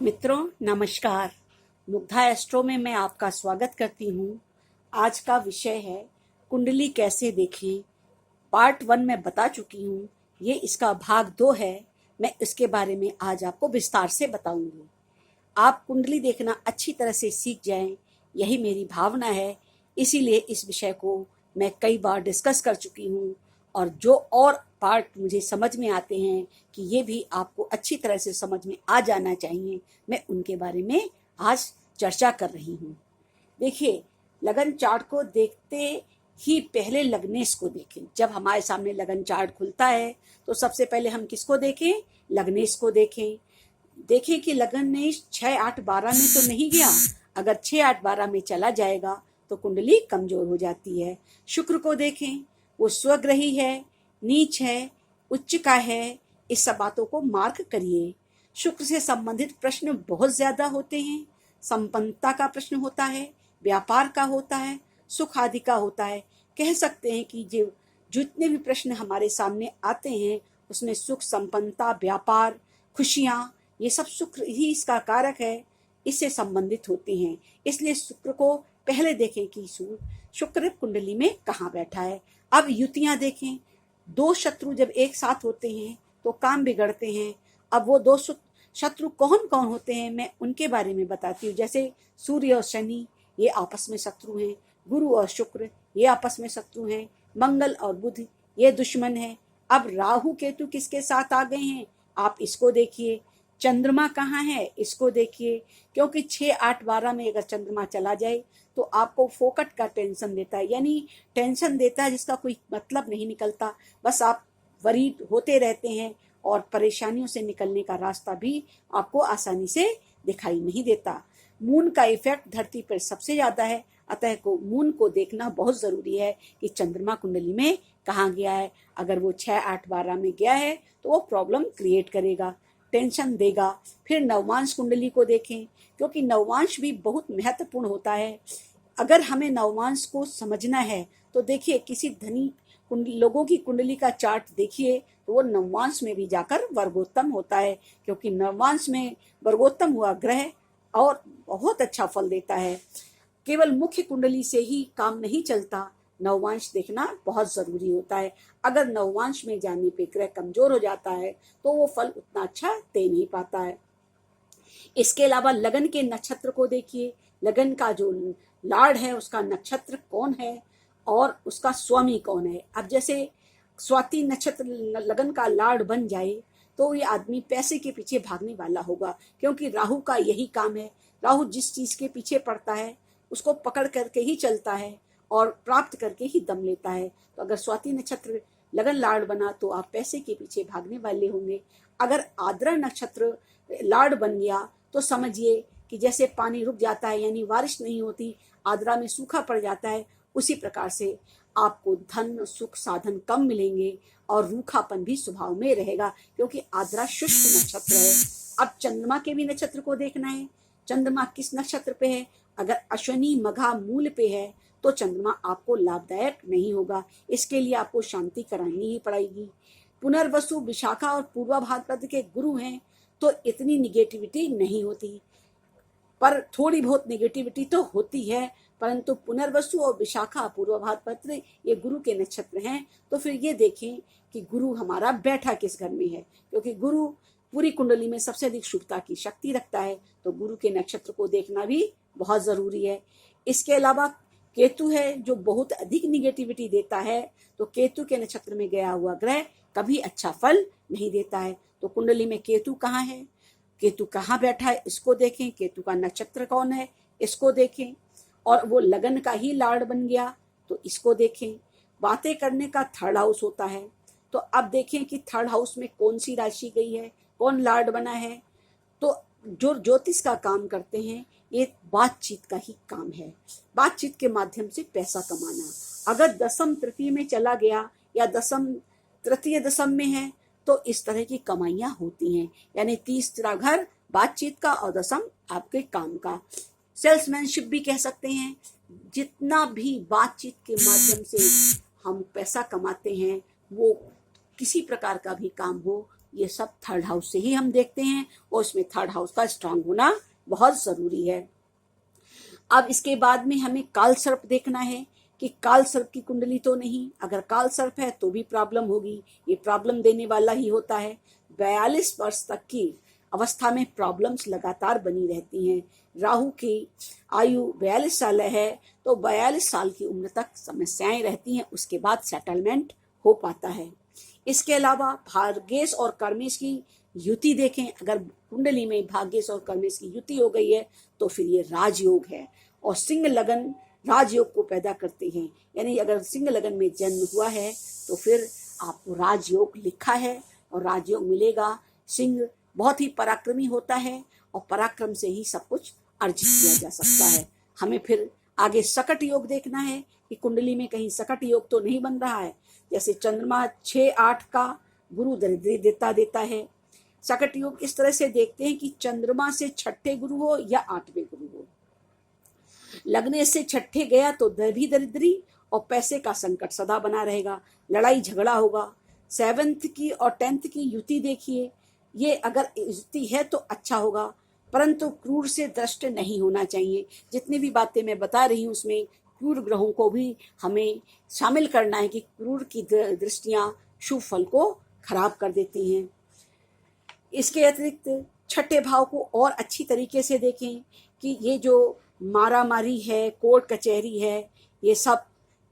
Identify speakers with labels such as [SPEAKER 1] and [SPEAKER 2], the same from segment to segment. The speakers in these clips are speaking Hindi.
[SPEAKER 1] मित्रों नमस्कार। मुग्धा एस्ट्रो में मैं आपका स्वागत करती हूँ। आज का विषय है कुंडली कैसे देखें। पार्ट 1 में बता चुकी हूँ, ये इसका भाग 2 है। मैं इसके बारे में आज आपको विस्तार से बताऊंगी। आप कुंडली देखना अच्छी तरह से सीख जाएं, यही मेरी भावना है। इसीलिए इस विषय को मैं कई बार डिस्कस कर चुकी हूँ और जो और पार्ट मुझे समझ में आते हैं कि ये भी आपको अच्छी तरह से समझ में आ जाना चाहिए, मैं उनके बारे में आज चर्चा कर रही हूँ। देखिए, लगन चार्ट को देखते ही पहले लग्नेश को देखें। जब हमारे सामने लगन चार्ट खुलता है तो सबसे पहले हम किसको देखें? लग्नेश को देखें। देखें कि लगनेश 6, 8, 12 में तो नहीं गया। अगर 6, 8, 12 में चला जाएगा तो कुंडली कमजोर हो जाती है। शुक्र को देखें, वो स्वग्रही है, नीच है, उच्च का है। इस सब बातों को मार्क करिए। शुक्र से संबंधित प्रश्न बहुत ज्यादा होते हैं। संपन्नता का प्रश्न होता है, व्यापार का होता है, सुख आदि का होता है। कह सकते हैं कि जो जितने भी प्रश्न हमारे सामने आते हैं उसमें सुख, संपन्नता, व्यापार, खुशियां, ये सब शुक्र ही इसका कारक है, इससे संबंधित होते हैं। इसलिए शुक्र को पहले देखें कि शुक्र कुंडली में कहाँ बैठा है। अब युतियां देखें। दो शत्रु जब एक साथ होते हैं तो काम बिगड़ते हैं। अब वो दो शत्रु कौन कौन होते हैं, मैं उनके बारे में बताती हूँ। जैसे सूर्य और शनि, ये आपस में शत्रु हैं। गुरु और शुक्र, ये आपस में शत्रु हैं। मंगल और बुध, ये दुश्मन हैं। अब राहु केतु किसके साथ आ गए हैं, आप इसको देखिए। चंद्रमा कहाँ है, इसको देखिए। क्योंकि 6, 8, 12 में अगर चंद्रमा चला जाए तो आपको फोकट का टेंशन देता है, यानी टेंशन देता है जिसका कोई मतलब नहीं निकलता। बस आप वरीड होते रहते हैं और परेशानियों से निकलने का रास्ता भी आपको आसानी से दिखाई नहीं देता। मून का इफेक्ट धरती पर सबसे ज्यादा है, अतः को मून को देखना बहुत जरूरी है कि चंद्रमा कुंडली में कहाँ गया है। अगर वो 6, 8, 12 में गया है तो वो प्रॉब्लम क्रिएट करेगा, टेंशन देगा। फिर नवमांश कुंडली को देखें, क्योंकि नवमांश भी बहुत महत्वपूर्ण होता है। अगर हमें नवमांश को समझना है तो देखिए, किसी धनी लोगों की कुंडली का चार्ट देखिए तो वो नवमांश में भी जाकर वर्गोत्तम होता है, क्योंकि नवमांश में वर्गोत्तम हुआ ग्रह और बहुत अच्छा फल देता है। केवल मुख्य कुंडली से ही काम नहीं चलता, नवमांश देखना बहुत जरूरी होता है। अगर नवमांश में जाने पे ग्रह कमजोर हो जाता है तो वो फल उतना अच्छा दे नहीं पाता है। इसके अलावा लगन के नक्षत्र को देखिए। लगन का जो लार्ड है उसका नक्षत्र कौन है और उसका स्वामी कौन है। अब जैसे स्वाति नक्षत्र लगन का लार्ड बन जाए तो ये आदमी पैसे के पीछे भागने वाला होगा, क्योंकि राहु का यही काम है। राहु जिस चीज के पीछे पड़ता है उसको पकड़ करके ही चलता है और प्राप्त करके ही दम लेता है। तो अगर स्वाति नक्षत्र लगन लार्ड बना तो आप पैसे के पीछे भागने वाले होंगे। अगर आद्रा नक्षत्र लार्ड बन गया तो समझिए कि जैसे पानी रुक जाता है, यानी बारिश नहीं होती, आद्रा में सूखा पड़ जाता है, उसी प्रकार से आपको धन, सुख, साधन कम मिलेंगे और रूखापन भी स्वभाव में रहेगा, क्योंकि आद्रा शुष्क नक्षत्र है। अब चंद्रमा के भी नक्षत्र को देखना है। चंद्रमा किस नक्षत्र पे है? अगर अश्विनी, मघा, मूल पे है तो चंद्रमा आपको लाभदायक नहीं होगा। इसके लिए आपको शांति करानी ही पड़ेगी। पुनर्वसु, विशाखा और पूर्वा भाद्रपद के गुरु हैं तो इतनी निगेटिविटी नहीं होती, पर थोड़ी बहुत नेगेटिविटी तो होती है। परंतु पुनर्वसु और विशाखा, पूर्व भाद्रपद ये गुरु के नक्षत्र हैं। तो फिर ये देखें कि गुरु हमारा बैठा किस घर में है, क्योंकि गुरु पूरी कुंडली में सबसे अधिक शुभता की शक्ति रखता है। तो गुरु के नक्षत्र को देखना भी बहुत जरूरी है। इसके अलावा केतु है जो बहुत अधिक निगेटिविटी देता है, तो केतु के नक्षत्र में गया हुआ ग्रह कभी अच्छा फल नहीं देता है। तो कुंडली में केतु कहाँ है, केतु कहाँ बैठा है, इसको देखें। केतु का नक्षत्र कौन है, इसको देखें। और वो लगन का ही लार्ड बन गया तो इसको देखें। बातें करने का थर्ड हाउस होता है, तो अब देखें कि थर्ड हाउस में कौन सी राशि गई है, कौन लार्ड बना है। तो जो ज्योतिष का काम करते हैं ये बातचीत का ही काम है, बातचीत के माध्यम से पैसा कमाना। अगर दसम तृतीय में चला गया या दसम तृतीय दसम में है तो इस तरह की कमाइयां होती हैं, यानी तीसरा घर बातचीत का और दसम आपके काम का। सेल्समैनशिप भी कह सकते हैं। जितना भी बातचीत के माध्यम से हम पैसा कमाते हैं, वो किसी प्रकार का भी काम हो ये सब थर्ड हाउस से ही हम देखते हैं और उसमें थर्ड हाउस का स्ट्रांग होना बहुत ज़रूरी है। अब इसके बाद में हमें काल सर्प देखना है कि काल सर्प की कुंडली तो नहीं, अगर काल सर्प है तो भी प्रॉब्लम होगी, ये प्रॉब्लम देने वाला ही होता है। 42 वर्ष तक की अवस्था में प्रॉब्लम्स लगातार बनी रहती हैं। राहु की आयु 42 साल है तो 42 साल की उम्र तक समस्याएं रहती हैं, उसके बाद सेटलमेंट हो पाता है। इसके अलावा भाग्येश और कर्मेश की युति देखें, अगर कुंडली में भाग्येश और कर्मेश की युति हो गई है तो फिर ये राजयोग है और सिंह लगन राजयोग को पैदा करते हैं। यानी अगर सिंह लगन में जन्म हुआ है तो फिर आपको राजयोग लिखा है और राजयोग मिलेगा। सिंह बहुत ही पराक्रमी होता है और पराक्रम से ही सब कुछ अर्जित किया जा सकता है। हमें फिर आगे सकट योग देखना है कि कुंडली में कहीं सकट योग तो नहीं बन रहा है। जैसे चंद्रमा 6-8 का गुरु दरिद्रता देता है। सकट योग इस तरह से देखते हैं कि चंद्रमा से छठे गुरु हो या 8वें गुरु हो, लगने से छठे गया तो भी दरिद्री और पैसे का संकट सदा बना रहेगा, लड़ाई झगड़ा होगा। 7th की और 10th की युति देखिए, ये अगर युति है तो अच्छा होगा, परंतु क्रूर से दृष्ट नहीं होना चाहिए। जितनी भी बातें मैं बता रही हूँ उसमें क्रूर ग्रहों को भी हमें शामिल करना है कि क्रूर की दृष्टियां शुभ फल को खराब कर देती हैं। इसके अतिरिक्त छठे भाव को और अच्छी तरीके से देखें कि ये जो मारा मारी है, कोर्ट कचहरी है, ये सब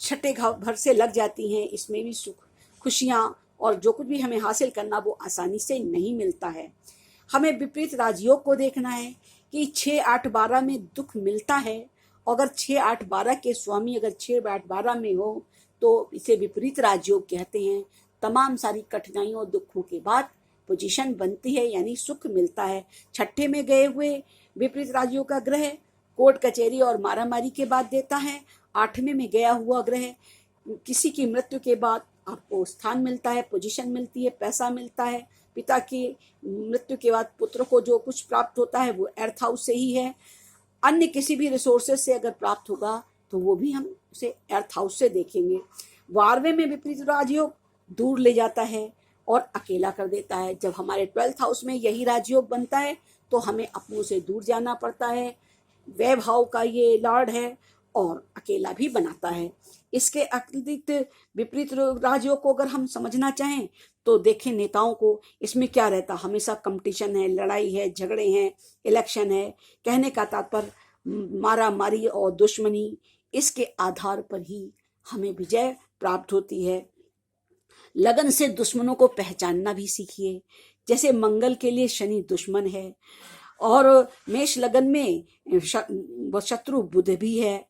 [SPEAKER 1] छठे घाव भर से लग जाती हैं। इसमें भी सुख खुशियाँ और जो कुछ भी हमें हासिल करना वो आसानी से नहीं मिलता है। हमें विपरीत राजयोग को देखना है कि 6-8-12 में दुख मिलता है। अगर 6-8-12 के स्वामी अगर 6-8-12 में हो तो इसे विपरीत राजयोग कहते हैं। तमाम सारी कठिनाइयों और दुखों के बाद पोजीशन बनती है, यानी सुख मिलता है। छठे में गए हुए विपरीत राजयोग का ग्रह कोर्ट कचहरी और मारामारी के बाद देता है। 8वें में गया हुआ ग्रह किसी की मृत्यु के बाद आपको स्थान मिलता है, पोजीशन मिलती है, पैसा मिलता है। पिता की मृत्यु के बाद पुत्र को जो कुछ प्राप्त होता है वो अर्थ हाउस से ही है। अन्य किसी भी रिसोर्सेज से अगर प्राप्त होगा तो वो भी हम उसे अर्थ हाउस से देखेंगे। 12वें में विपरीत राजयोग दूर ले जाता है और अकेला कर देता है। जब हमारे 12th हाउस में यही राजयोग बनता है तो हमें अपनों से दूर जाना पड़ता है। वैभाव का ये लॉर्ड है और अकेला भी बनाता है। इसके अतिरिक्त विपरीत राजयोग को अगर हम समझना चाहें तो देखें नेताओं को, इसमें क्या रहता, हमेशा कंपटीशन है, लड़ाई है, झगड़े हैं, इलेक्शन है। कहने का तात्पर्य मारा मारी और दुश्मनी, इसके आधार पर ही हमें विजय प्राप्त होती है। लगन से दुश्मनों को पहचानना भी सीखिए। जैसे मंगल के लिए शनि दुश्मन है और मेष लगन में शत्रु बुध भी है।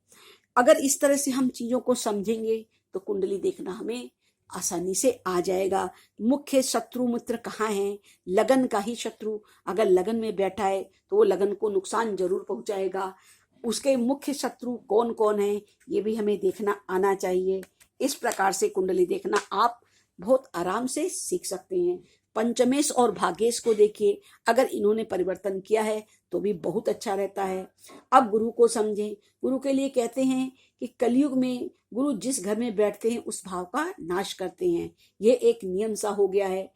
[SPEAKER 1] अगर इस तरह से हम चीजों को समझेंगे तो कुंडली देखना हमें आसानी से आ जाएगा। मुख्य शत्रु मित्र कहाँ हैं? लगन का ही शत्रु अगर लगन में बैठा है तो वो लगन को नुकसान जरूर पहुंचाएगा। उसके मुख्य शत्रु कौन कौन है ये भी हमें देखना आना चाहिए। इस प्रकार से कुंडली देखना आप बहुत आराम से सीख सकते हैं। पंचमेश और भाग्येश को देखिए, अगर इन्होंने परिवर्तन किया है तो भी बहुत अच्छा रहता है। अब गुरु को समझें। गुरु के लिए कहते हैं कि कलयुग में गुरु जिस घर में बैठते हैं उस भाव का नाश करते हैं। ये एक नियम सा हो गया है।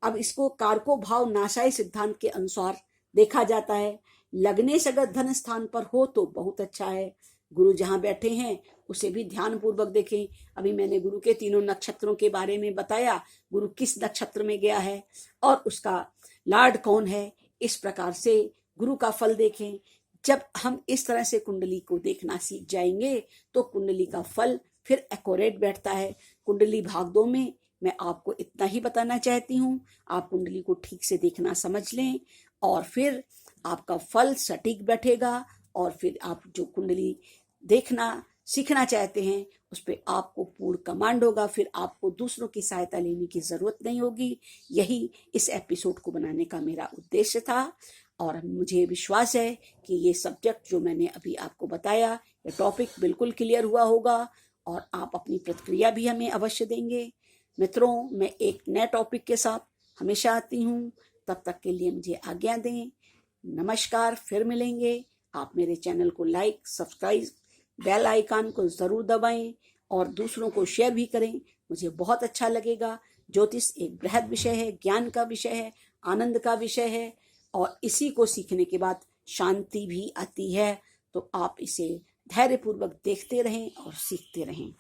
[SPEAKER 1] अब इसको कारको भाव नाशाय सिद्धांत के अनुसार देखा जाता है। लगने से अगर धन स्थान पर हो तो बहुत अच्छा है। गुरु जहाँ बैठे हैं उसे भी ध्यान पूर्वक देखें। अभी मैंने गुरु के 3 नक्षत्रों के बारे में बताया, गुरु किस नक्षत्र में गया है और उसका लॉर्ड कौन है। इस प्रकार से गुरु का फल देखें। जब हम इस तरह से कुंडली को देखना सीख जाएंगे तो कुंडली का फल फिर एक्यूरेट बैठता है। कुंडली भाग 2 में मैं आपको इतना ही बताना चाहती हूँ। आप कुंडली को ठीक से देखना समझ लें और फिर आपका फल सटीक बैठेगा और फिर आप जो कुंडली देखना सीखना चाहते हैं उस पर आपको पूर्ण कमांड होगा। फिर आपको दूसरों की सहायता लेने की ज़रूरत नहीं होगी। यही इस एपिसोड को बनाने का मेरा उद्देश्य था और मुझे विश्वास है कि ये सब्जेक्ट जो मैंने अभी आपको बताया, ये टॉपिक बिल्कुल क्लियर हुआ होगा और आप अपनी प्रतिक्रिया भी हमें अवश्य देंगे। मित्रों, मैं एक नए टॉपिक के साथ हमेशा आती हूँ। तब तक के लिए मुझे आज्ञा दें। नमस्कार, फिर मिलेंगे। आप मेरे चैनल को लाइक, सब्सक्राइब, बेल आइकन को ज़रूर दबाएं और दूसरों को शेयर भी करें, मुझे बहुत अच्छा लगेगा। ज्योतिष एक बृहद विषय है, ज्ञान का विषय है, आनंद का विषय है, और इसी को सीखने के बाद शांति भी आती है। तो आप इसे धैर्यपूर्वक देखते रहें और सीखते रहें।